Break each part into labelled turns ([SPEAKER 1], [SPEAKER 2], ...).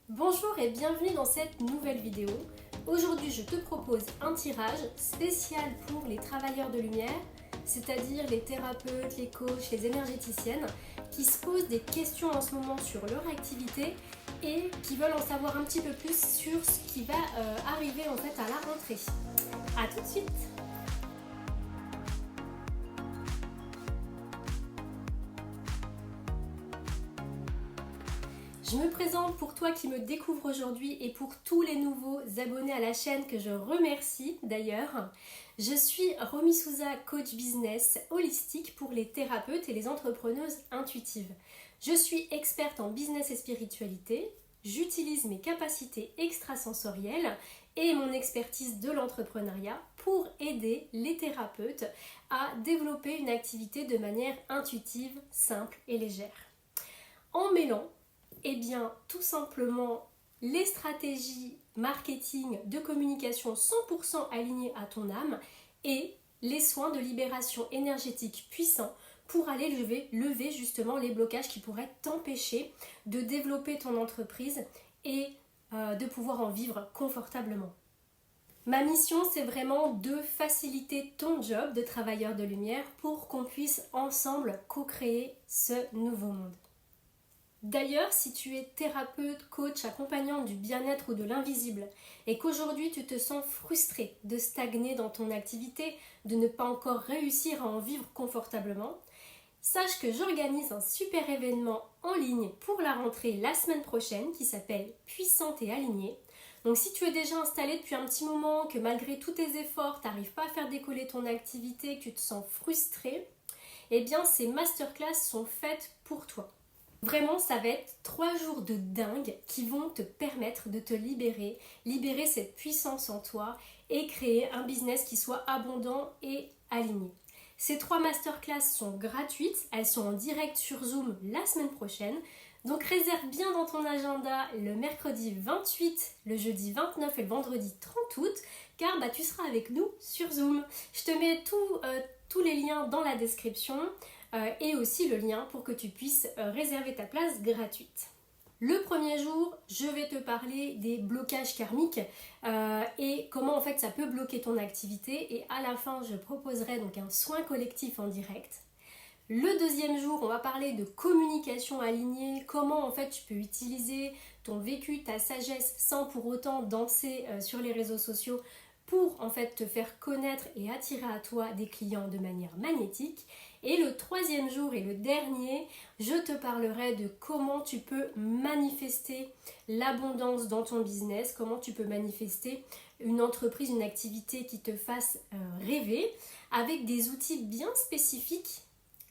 [SPEAKER 1] Bonjour et bienvenue dans cette nouvelle vidéo. Aujourd'hui, je te propose un tirage spécial pour les travailleurs de lumière, c'est-à-dire les thérapeutes, les coachs, les énergéticiennes, qui se posent des questions en ce moment sur leur activité et qui veulent en savoir un petit peu plus sur ce qui va arriver en fait à la rentrée. A tout de suite! Je me présente pour toi qui me découvre aujourd'hui et pour tous les nouveaux abonnés à la chaîne que je remercie d'ailleurs. Je suis Romy Souza, coach business holistique pour les thérapeutes et les entrepreneuses intuitives. Je suis experte en business et spiritualité. J'utilise mes capacités extrasensorielles et mon expertise de l'entrepreneuriat pour aider les thérapeutes à développer une activité de manière intuitive, simple et légère. En mêlant tout simplement, les stratégies marketing de communication 100% alignées à ton âme et les soins de libération énergétique puissants pour aller lever justement les blocages qui pourraient t'empêcher de développer ton entreprise et de pouvoir en vivre confortablement. Ma mission, c'est vraiment de faciliter ton job de travailleur de lumière pour qu'on puisse ensemble co-créer ce nouveau monde. D'ailleurs, si tu es thérapeute, coach, accompagnant du bien-être ou de l'invisible et qu'aujourd'hui tu te sens frustré de stagner dans ton activité, de ne pas encore réussir à en vivre confortablement, sache que j'organise un super événement en ligne pour la rentrée la semaine prochaine qui s'appelle Puissante et Alignée. Donc si tu es déjà installé depuis un petit moment, que malgré tous tes efforts, tu n'arrives pas à faire décoller ton activité, que tu te sens frustré, eh bien ces masterclass sont faites pour toi. Vraiment, ça va être 3 jours de dingue qui vont te permettre de te libérer cette puissance en toi et créer un business qui soit abondant et aligné. Ces 3 masterclass sont gratuites, elles sont en direct sur Zoom la semaine prochaine. Donc réserve bien dans ton agenda le mercredi 28, le jeudi 29 et le vendredi 30 août car tu seras avec nous sur Zoom. Je te mets tous les liens dans la description. Et aussi le lien pour que tu puisses réserver ta place gratuite. Le premier jour, je vais te parler des blocages karmiques et comment en fait ça peut bloquer ton activité et à la fin je proposerai donc un soin collectif en direct. Le deuxième jour, on va parler de communication alignée, comment en fait tu peux utiliser ton vécu, ta sagesse sans pour autant danser sur les réseaux sociaux pour en fait te faire connaître et attirer à toi des clients de manière magnétique. Et le troisième jour et le dernier, je te parlerai de comment tu peux manifester l'abondance dans ton business, comment tu peux manifester une entreprise, une activité qui te fasse rêver avec des outils bien spécifiques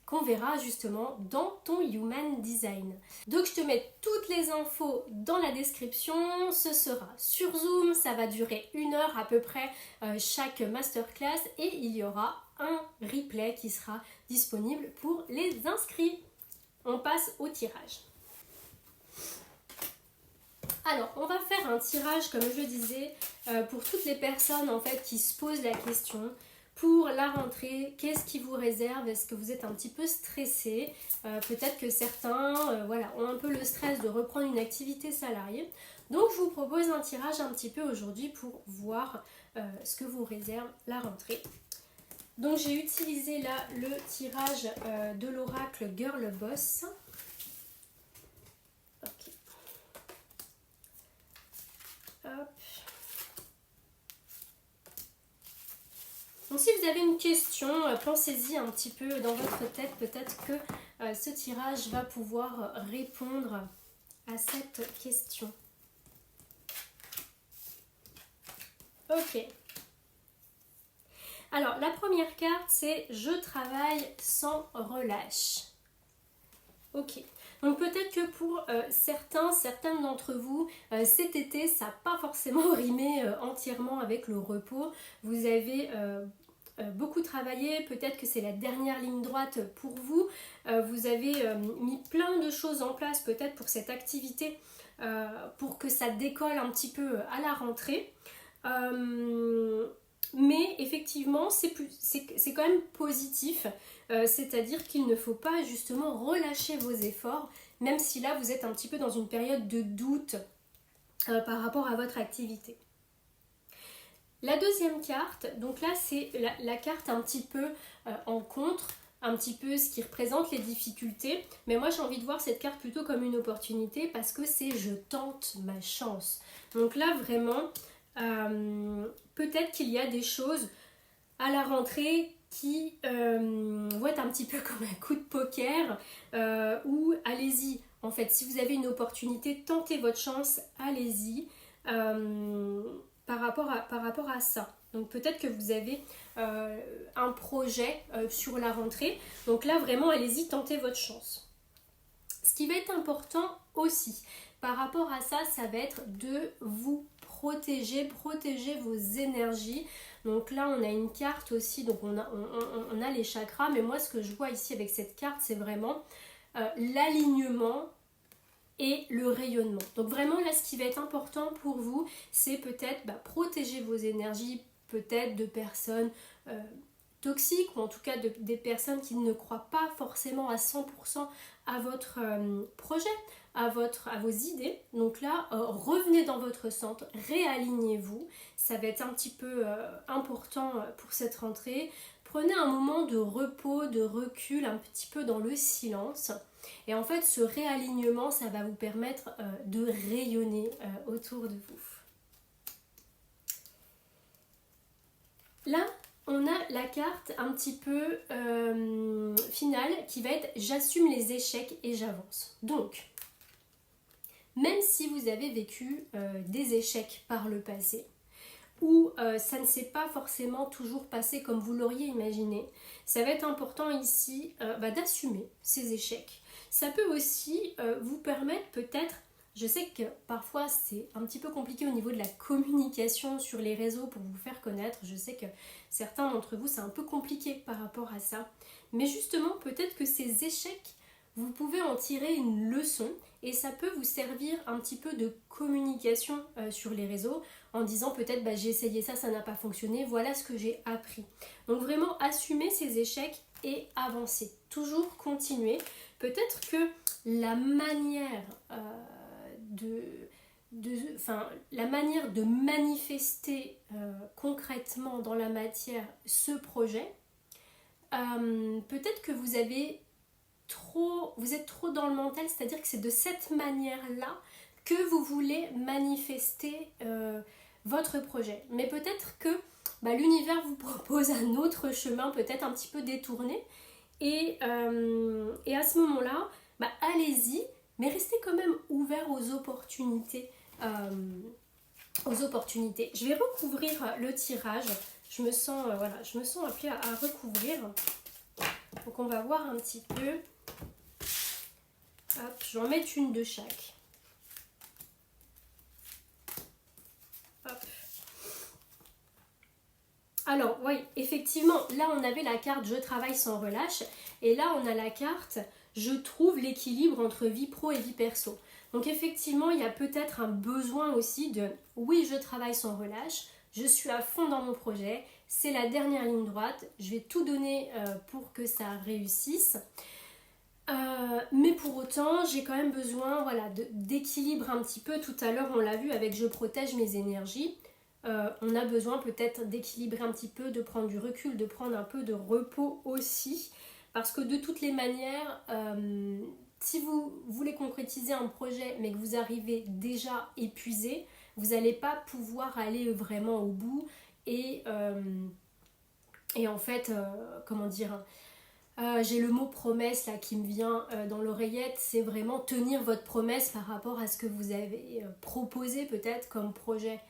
[SPEAKER 1] qu'on verra justement dans ton Human Design. Donc je te mets toutes les infos dans la description, ce sera sur Zoom, ça va durer 1 heure à peu près chaque masterclass et il y aura un replay qui sera disponible pour les inscrits. On passe au tirage. Alors, on va faire un tirage, comme je disais, pour toutes les personnes en fait qui se posent la question. Pour la rentrée, qu'est-ce qui vous réserve? Est-ce que vous êtes un petit peu stressé? Peut-être que certains ont un peu le stress de reprendre une activité salariée. Donc, je vous propose un tirage un petit peu aujourd'hui pour voir ce que vous réserve la rentrée. Donc, j'ai utilisé là le tirage de l'oracle Girl Boss. Ok. Hop. Donc si vous avez une question, pensez-y un petit peu dans votre tête, peut-être que ce tirage va pouvoir répondre à cette question. Ok. Alors la première carte c'est « Je travaille sans relâche ». Ok. Donc peut-être que pour certaines d'entre vous, cet été, ça n'a pas forcément rimé entièrement avec le repos. Vous avez beaucoup travaillé, peut-être que c'est la dernière ligne droite pour vous. Vous avez mis plein de choses en place peut-être pour cette activité, pour que ça décolle un petit peu à la rentrée. Mais effectivement, c'est quand même positif, c'est-à-dire qu'il ne faut pas justement relâcher vos efforts, même si là vous êtes un petit peu dans une période de doute par rapport à votre activité. La deuxième carte, donc là c'est la carte un petit peu en contre, un petit peu ce qui représente les difficultés, mais moi j'ai envie de voir cette carte plutôt comme une opportunité parce que c'est je tente ma chance. Donc là vraiment, peut-être qu'il y a des choses à la rentrée qui vont être un petit peu comme un coup de poker ou allez-y. En fait, si vous avez une opportunité, tentez votre chance, allez-y par rapport à ça. Donc peut-être que vous avez un projet sur la rentrée. Donc là, vraiment, allez-y, tentez votre chance. Ce qui va être important aussi par rapport à ça, ça va être de vous protéger vos énergies. Donc là, on a une carte aussi, donc on a les chakras, mais moi, ce que je vois ici avec cette carte, c'est vraiment l'alignement et le rayonnement. Donc vraiment, là, ce qui va être important pour vous, c'est peut-être protéger vos énergies, peut-être de personnes toxiques, ou en tout cas des personnes qui ne croient pas forcément à 100% à votre projet, à vos idées. Donc là, revenez dans votre centre, réalignez-vous. Ça va être un petit peu important pour cette rentrée. Prenez un moment de repos, de recul, un petit peu dans le silence. Et en fait, ce réalignement, ça va vous permettre de rayonner autour de vous. Là, on a la carte un petit peu finale qui va être « J'assume les échecs et j'avance ». Donc, même si vous avez vécu des échecs par le passé, ou ça ne s'est pas forcément toujours passé comme vous l'auriez imaginé, ça va être important ici d'assumer ces échecs. Ça peut aussi vous permettre peut-être, je sais que parfois c'est un petit peu compliqué au niveau de la communication sur les réseaux pour vous faire connaître, je sais que certains d'entre vous c'est un peu compliqué par rapport à ça, mais justement peut-être que ces échecs, vous pouvez en tirer une leçon et ça peut vous servir un petit peu de communication sur les réseaux en disant peut-être j'ai essayé ça, ça n'a pas fonctionné, voilà ce que j'ai appris. Donc vraiment assumer ces échecs et avancer, toujours continuer. Peut-être que la manière la manière de manifester concrètement dans la matière ce projet, peut-être que vous êtes trop dans le mental, c'est-à-dire que c'est de cette manière-là que vous voulez manifester votre projet. Mais peut-être que l'univers vous propose un autre chemin, peut-être un petit peu détourné. Et à ce moment-là, allez-y, mais restez quand même ouvert aux opportunités. Je vais recouvrir le tirage. Je me sens appelée à recouvrir. Donc on va voir un petit peu. Hop, je vais en mettre une de chaque. Hop. Alors oui, effectivement, là on avait la carte je travaille sans relâche et là on a la carte je trouve l'équilibre entre vie pro et vie perso. Donc effectivement, il y a peut-être un besoin aussi de oui, je travaille sans relâche, je suis à fond dans mon projet, c'est la dernière ligne droite, je vais tout donner pour que ça réussisse. Mais pour autant, j'ai quand même besoin d'équilibre un petit peu. Tout à l'heure, on l'a vu avec je protège mes énergies. On a besoin peut-être d'équilibrer un petit peu, de prendre du recul, de prendre un peu de repos aussi. Parce que de toutes les manières, si vous voulez concrétiser un projet mais que vous arrivez déjà épuisé, vous n'allez pas pouvoir aller vraiment au bout. Et en fait, j'ai le mot promesse là qui me vient dans l'oreillette, c'est vraiment tenir votre promesse par rapport à ce que vous avez proposé peut-être comme projet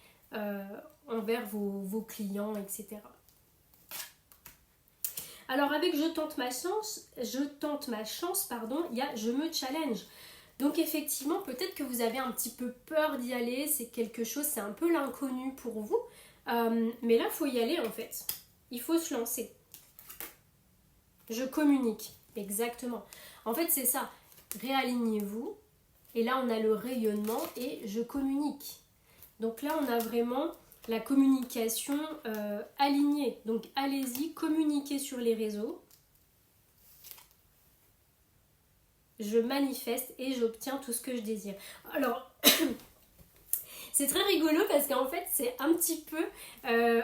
[SPEAKER 1] envers vos clients, etc. Alors avec je tente ma chance, il y a je me challenge. Donc effectivement, peut-être que vous avez un petit peu peur d'y aller, c'est quelque chose, c'est un peu l'inconnu pour vous. Mais là, il faut y aller en fait. Il faut se lancer. Je communique, exactement. En fait, c'est ça. Réalignez-vous. Et là, on a le rayonnement et je communique. Donc là, on a vraiment la communication alignée. Donc allez-y, communiquez sur les réseaux. Je manifeste et j'obtiens tout ce que je désire. Alors, C'est très rigolo parce qu'en fait c'est un petit peu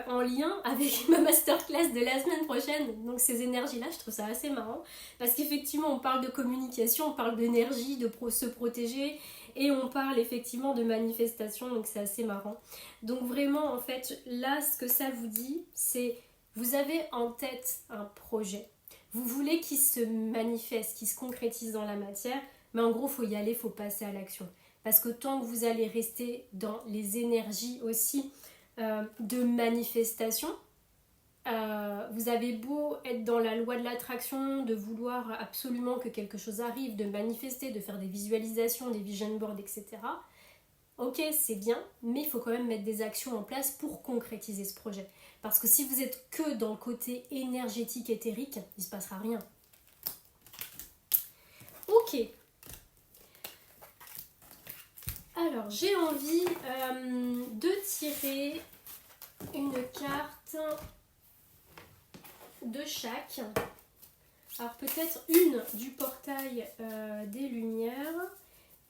[SPEAKER 1] en lien avec ma masterclass de la semaine prochaine. Donc ces énergies-là, je trouve ça assez marrant parce qu'effectivement on parle de communication, on parle d'énergie, de se protéger et on parle effectivement de manifestation, donc c'est assez marrant. Donc vraiment en fait là ce que ça vous dit, c'est vous avez en tête un projet. Vous voulez qu'il se manifeste, qu'il se concrétise dans la matière, mais en gros il faut y aller, il faut passer à l'action. Parce que tant que vous allez rester dans les énergies aussi de manifestation, vous avez beau être dans la loi de l'attraction, de vouloir absolument que quelque chose arrive, de manifester, de faire des visualisations, des vision boards, etc. Ok, c'est bien, mais il faut quand même mettre des actions en place pour concrétiser ce projet. Parce que si vous êtes que dans le côté énergétique, éthérique, il ne se passera rien. Ok. Alors, j'ai envie de tirer une carte de chaque. Alors, peut-être une du portail des Lumières,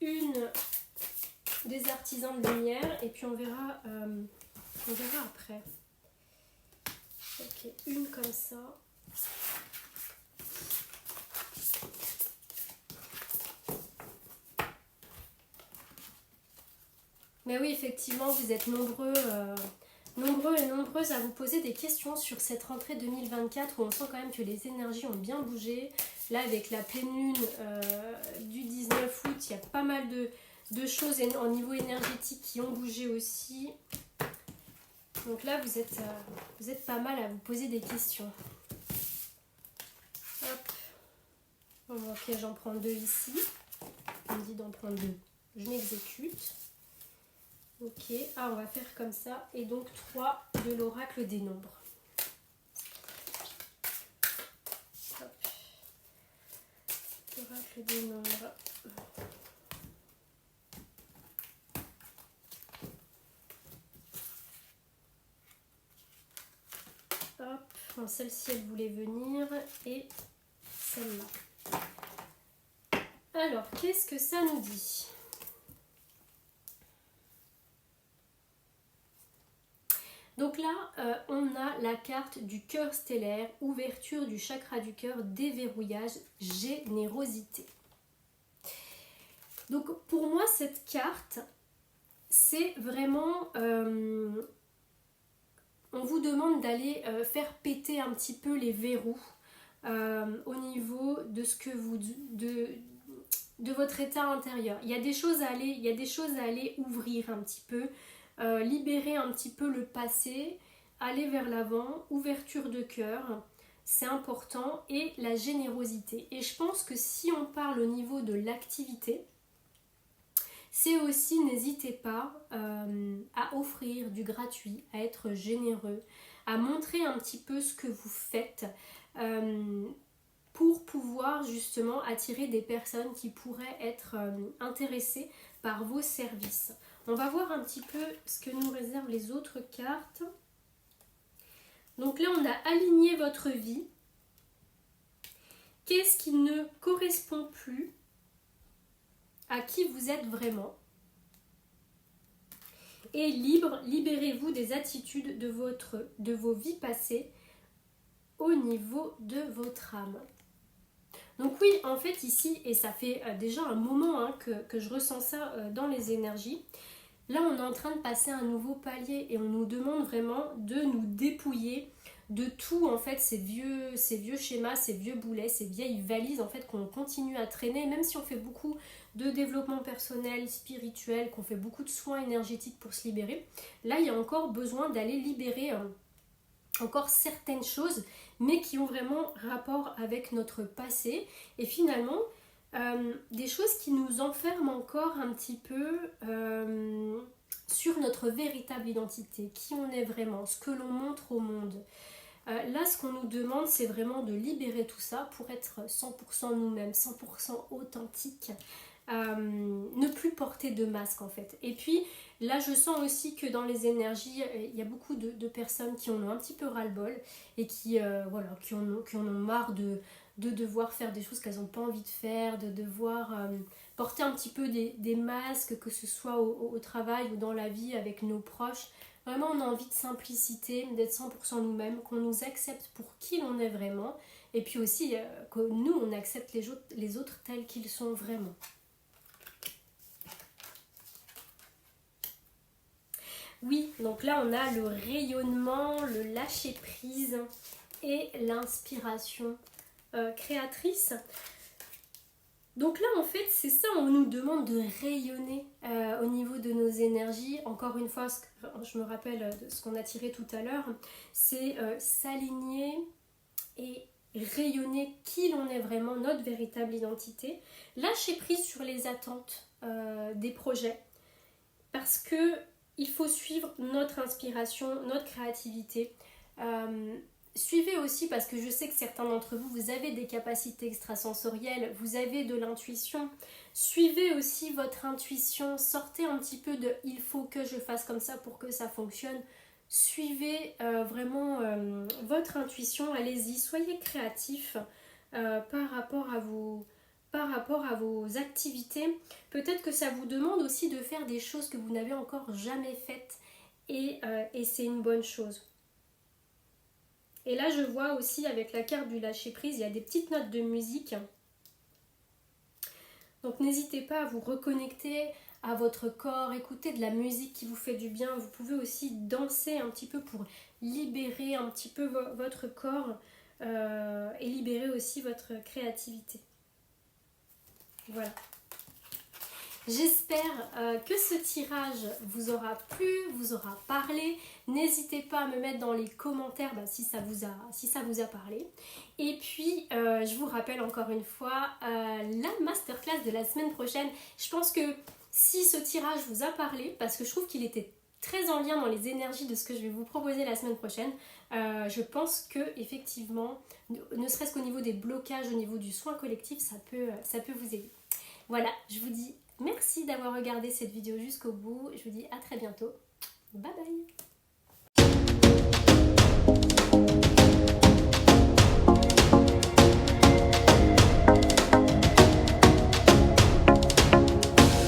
[SPEAKER 1] une des artisans de lumière, et puis on verra après. Ok, une comme ça. Mais oui, effectivement, vous êtes nombreux et nombreuses à vous poser des questions sur cette rentrée 2024 où on sent quand même que les énergies ont bien bougé. Là, avec la pleine lune du 19 août, il y a pas mal de choses en niveau énergétique qui ont bougé aussi. Donc là, vous êtes pas mal à vous poser des questions. Hop. Bon, ok, j'en prends deux ici. On me dit d'en prendre deux. Je m'exécute. Ok, on va faire comme ça. Et donc 3 de l'oracle des nombres. Hop. L'oracle des nombres. Hop, bon, celle-ci elle voulait venir et celle-là. Alors, qu'est-ce que ça nous dit ? Donc là, on a la carte du cœur stellaire, ouverture du chakra du cœur, déverrouillage, générosité. Donc pour moi, cette carte, c'est vraiment... on vous demande d'aller faire péter un petit peu les verrous au niveau de ce que vous... de votre état intérieur. Il y a des choses à aller ouvrir un petit peu. Libérer un petit peu le passé, aller vers l'avant, ouverture de cœur, c'est important, et la générosité. Et je pense que si on parle au niveau de l'activité, c'est aussi, n'hésitez pas à offrir du gratuit, à être généreux, à montrer un petit peu ce que vous faites pour pouvoir justement attirer des personnes qui pourraient être intéressées par vos services. On va voir un petit peu ce que nous réservent les autres cartes. Donc là, on a aligné votre vie. Qu'est-ce qui ne correspond plus à qui vous êtes vraiment? Et libre, libérez-vous des attitudes de vos vies passées au niveau de votre âme. Donc oui, en fait ici, et ça fait déjà un moment que je ressens ça dans les énergies, là on est en train de passer un nouveau palier et on nous demande vraiment de nous dépouiller de tout en fait, ces vieux schémas, ces vieux boulets, ces vieilles valises en fait qu'on continue à traîner, même si on fait beaucoup de développement personnel, spirituel, qu'on fait beaucoup de soins énergétiques pour se libérer. Là il y a encore besoin d'aller libérer encore certaines choses, mais qui ont vraiment rapport avec notre passé, et finalement des choses qui nous enferment encore un petit peu sur notre véritable identité, qui on est vraiment, ce que l'on montre au monde. Là, ce qu'on nous demande, c'est vraiment de libérer tout ça pour être 100% nous-mêmes, 100% authentique. Ne plus porter de masque en fait. Et puis là je sens aussi que dans les énergies il y a beaucoup de personnes qui en ont un petit peu ras-le-bol et qui qui en ont marre de devoir faire des choses qu'elles n'ont pas envie de faire, de devoir porter un petit peu des masques, que ce soit au travail ou dans la vie avec nos proches. Vraiment, on a envie de simplicité, d'être 100% nous-mêmes, qu'on nous accepte pour qui l'on est vraiment. Et puis aussi, que nous, on accepte les autres tels qu'ils sont vraiment. Oui, donc là, on a le rayonnement, le lâcher-prise et l'inspiration créatrice. Donc là, en fait, c'est ça, on nous demande de rayonner au niveau de nos énergies. Encore une fois, je me rappelle de ce qu'on a tiré tout à l'heure, c'est s'aligner et rayonner qui l'on est vraiment, notre véritable identité. Lâcher prise sur les attentes des projets, parce que il faut suivre notre inspiration, notre créativité. Suivez aussi, parce que je sais que certains d'entre vous, vous avez des capacités extrasensorielles, vous avez de l'intuition. Suivez aussi votre intuition, sortez un petit peu de « il faut que je fasse comme ça pour que ça fonctionne ». Suivez vraiment votre intuition, allez-y, soyez créatifs par rapport à vos activités. Peut-être que ça vous demande aussi de faire des choses que vous n'avez encore jamais faites et c'est une bonne chose. Et là, je vois aussi avec la carte du lâcher-prise, il y a des petites notes de musique. Donc n'hésitez pas à vous reconnecter à votre corps, écouter de la musique qui vous fait du bien. Vous pouvez aussi danser un petit peu pour libérer un petit peu votre corps et libérer aussi votre créativité. Voilà. J'espère que ce tirage vous aura plu, vous aura parlé. N'hésitez pas à me mettre dans les commentaires si ça vous a parlé. Et puis, je vous rappelle encore une fois la masterclass de la semaine prochaine. Je pense que si ce tirage vous a parlé, parce que je trouve qu'il était très en lien dans les énergies de ce que je vais vous proposer la semaine prochaine, je pense que effectivement, ne serait-ce qu'au niveau des blocages, au niveau du soin collectif, ça peut vous aider. Voilà, je vous dis merci d'avoir regardé cette vidéo jusqu'au bout. Je vous dis à très bientôt. Bye bye.